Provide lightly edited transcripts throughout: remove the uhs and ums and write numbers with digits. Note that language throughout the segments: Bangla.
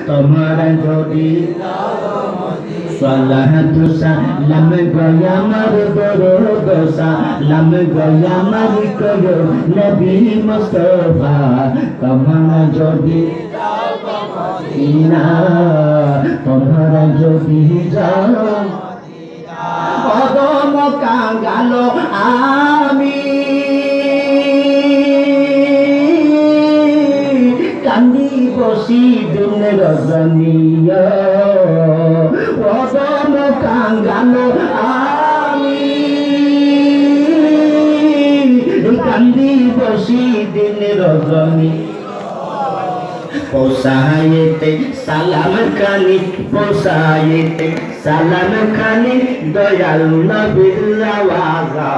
তোমারা যদি সালাতু সালাম গয়া মার দরুদ সালাম গয়া মার কয়ো নবী মুস্তাফা তোমারা যদি মদিনা তোমারা যদি যাও কদম কাঙ্গালো আমি কান্দি বসি দিন রজনীয় কদম কাঙ্গালো আমি কান্দি বসি দিন রজনী পোসাইতে সালাম খানি পোসাইতে সালাম খানি দয়াল নবীর আওয়াজা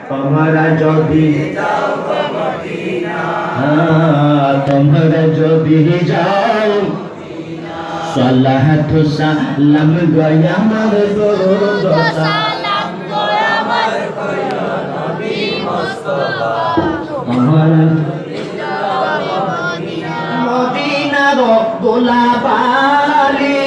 তোমরা যদি যাও মদিনা তোমরা যদি যাও সালাতু সালাম গয়া মার দরুদ সালাম গয়া মার কয়ো নবী মুস্তাফা তোমরা গোলাপালি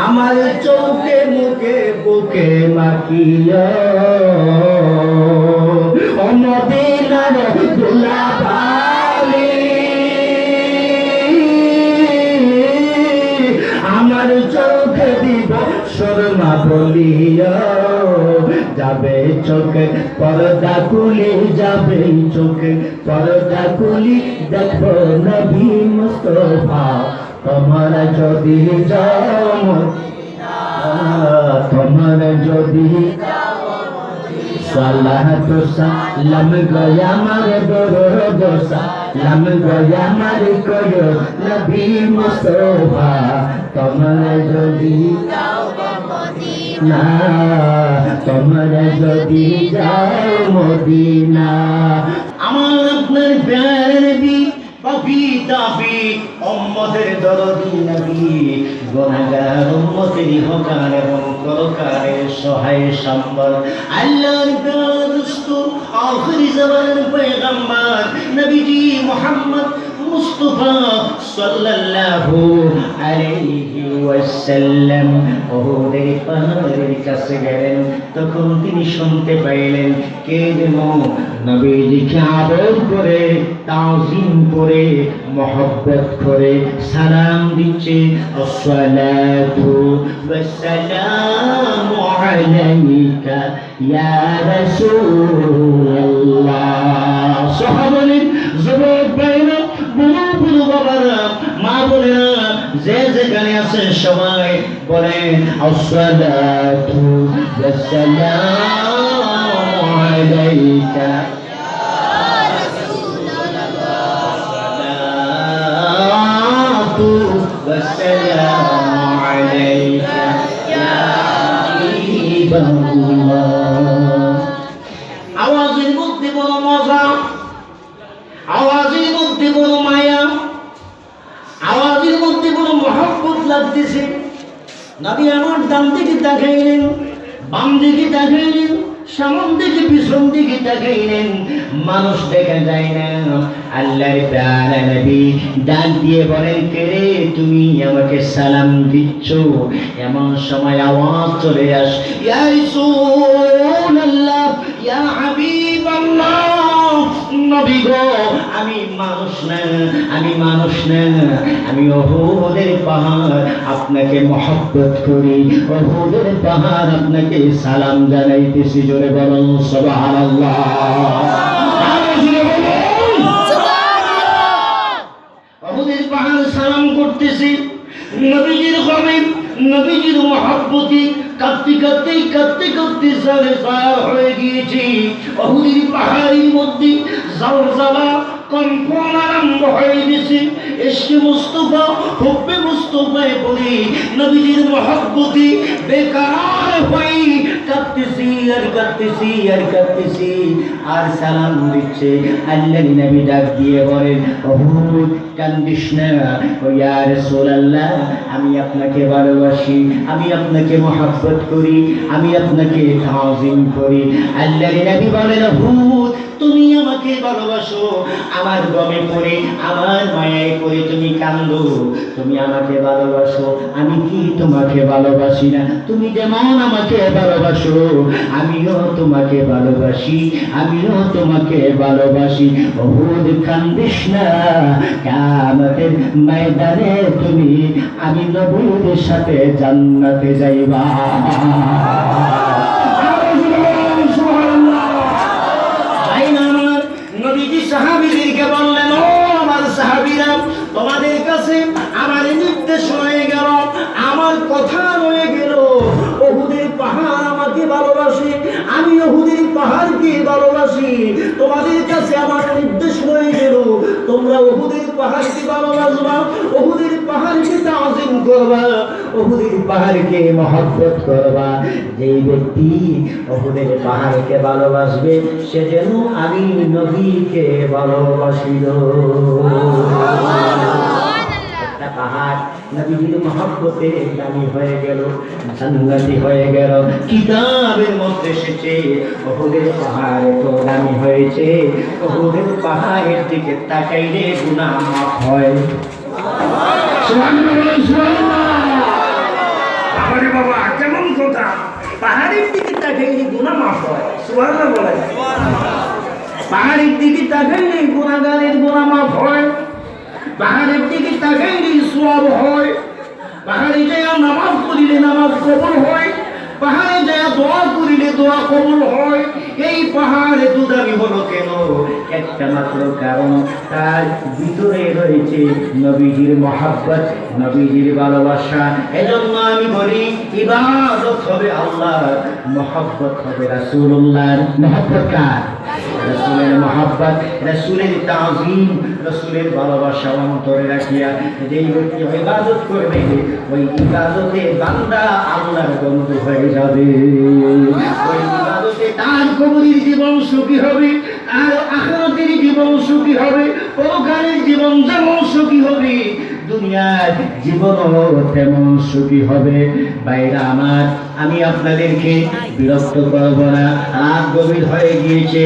আমার চোখে মুখে বুকে মাখিয়া মদিনার গোলাপালি আমার চোখে দিব শর্মা বলিয়া যাবে চোখে পর্দা খুলি যাবে চোখে পর্দা খুলি দেখো নবী মুস্তাফা তোমরা যদি যাও মদিনা তোমরা যদি সালাতু সালাম গয়া মার দরুদ সালাম গয়া মার কয়ো নবী মুস্তাফা তোমরা যদি না তোমরা যদি যাও মদিনা আমার আপনার প্যারে নবী পাপি তাপি উম্মতের দরদি নবী গুনাহগার উম্মতের হকার এবং করকারের সহায় সম্বল আল্লাহর দস্তুর আখিরি জামানের পয়গম্বর নবীজি মুহাম্মদ মুস্তাফা সাল্লাল্লাহু আলাইহি ওয়াসাল্লাম ওদের পাহাড়ের কাছে গেলেন তখন তিনি শুনতে পাইলেন কে যেন নবীজিকে আদর করে তাজিম করে মহব্বত করে সালাম দিচ্ছে আসসালাতু ওয়াসসালামু আলাইকা ইয়া রাসূলুল্লাহ সাহাবাদের জবাব পাইলেন বুলু বাবারা মা বোনেরা যে যেখানে আছেন সবাই বলেন আসসালাতু ওয়াসসালামু আলাইকা والسلام عليك يا حبيب الله আওয়াজের মধ্যে বড় মজা আওয়াজের মধ্যে বড় মায়া আওয়াজের মধ্যে বড় মহব্বত লাগতেছে নবী আমার ডান দিকে তাকাইলেন বাম দিকে তাকাইলেন সামন দিকে পিছন দিকে তাকাইলেন মানুষ দেখা যায় না আল্লাহর প্যারা নবী ডাক দিয়ে বলেন কে রে তুমি আমাকে সালাম দিচ্ছ এমন সময় আওয়াজ চলে আসে ইয়া রাসূলুল্লাহ ইয়া হাবিবাল্লাহ নবী গো আমি মানুষ না আমি উহুদের পাহাড় আপনাকে মহব্বত করি উহুদের পাহাড় আপনাকে সালাম জানাইতেছি জোরে বলুন সুবহানাল্লাহ উহুদের পাহাড় সালাম করতেছি নবীজির গরিব নবীজির মহব্বতি কাঁদতে কাঁদতে সাড়ে চার হয়ে গিয়েছি উহুদের পাহাড়ের মধ্যে জলজলা কম্পন আরম্ভ হয়ে গেছে ইশকে মুস্তাফা হুব্বে মুস্তাফায় বলি নবীজির মহব্বতি বেকার হয়ে কাঁদতেছি আর সালাম দিচ্ছে আল্লাহর নবী ডাক দিয়ে বলেন উহুদ কান্দিস না ও ইয়া রাসূলুল্লাহ আমি আপনাকে ভালোবাসি আমি আপনাকে মহব্বত করি আমি আপনাকে তাজিম করি আল্লাহর নবী বলেন উহুদ আমাকে ভালোবাসো, আমার গমে পড়ে আমার মায়ায় পড়ে তুমি কান্দো, তুমি আমাকে ভালোবাসো, আমি কি তোমাকে ভালোবাসি না? তুমি যেমন আমাকে ভালোবাসো আমিও তোমাকে ভালোবাসি, আমিও তোমাকে ভালোবাসি। ওহুদ কান্দিস না, কিয়ামতের ময়দানে তুমি আমি নবীর সাথে জান্নাতে যাইবা। নবীজি সাহাবীদেরকে বললেন, ও আমার সাহাবীরা, তোমাদের কাছে আমার নির্দেশ হয়ে গেল, আমার কথা রয়ে গেল। উহুদের পাহাড় আমাকে ভালোবাসে, আমি উহুদের পাহাড়কে ভালোবাসি। তোমাদের কাছে আমার নির্দেশ হয়ে গেল, তোমরা উহুদের পাহাড়কে ভালোবাসবা, উহুদের পাহাড়কে তাজিম করবা, উহুদের পাহাড়কে মহব্বত করবা। যেই ব্যক্তি উহুদের পাহাড়কে ভালোবাসবে সে যেন আমি নবীকে ভালোবাসিল। একটা পাহাড় নবীর মহব্বতে দামি হয়ে গেল, জান্নাতি হয়ে গেল। কিতাবের মধ্যে এসেছে উহুদের পাহাড় তো দামি হয়েছে, উহুদের পাহাড়ের দিকে তাকাইলে গুনাহ মাফ হয়। আরে বাবা কেমন কথা, পাহাড়ের দিকে তাকাইলে গুনাহ মাফ হয়। সুবহানাল্লাহ বলেন। পাহাড়ের দিকে তাকাইলে গুনাহগারের গুনাহ মাফ হয়, পাহাড়ের দিকে তাকাইলে সওয়াব হয়, পাহাড়ে যায় নামাজ পড়িলে নামাজ কবুল হয়, পাহাড়ে যায় দোয়া করিলে দোয়া কবুল হয়। এই পাহাড় এত দামি হলো কেন? একটা মাত্র কারণ, তার ভিতরে রয়েছে নবীজির মহব্বত, নবীজির ভালোবাসা। এজন্য আমি বলি ইবাদত হবে আল্লাহর, মহব্বত হবে রাসূলুল্লাহর। মহব্বত কার? রাসূলের মহব্বত, রাসূলের তাযীম, রাসূলের ভালোবাসা অন্তরে রাখিয়া যেই ব্যক্তি ইবাদত করবে ওই ইবাদতে বান্দা আল্লাহর বন্ধু হয়ে যাবে। ওই ইবাদতে তার কবরের জীবন সুখী হবে, আর আখিরাতের জীবন সুখী হবে, পরকালের জীবন যেমন সুখী হবে দুনিয়ার জীবনও তেমন সুখী হবে। ভাইরা আমার, আমি আপনাদেরকে বিরক্ত করব না, রাত গভীর হয়ে গিয়েছে।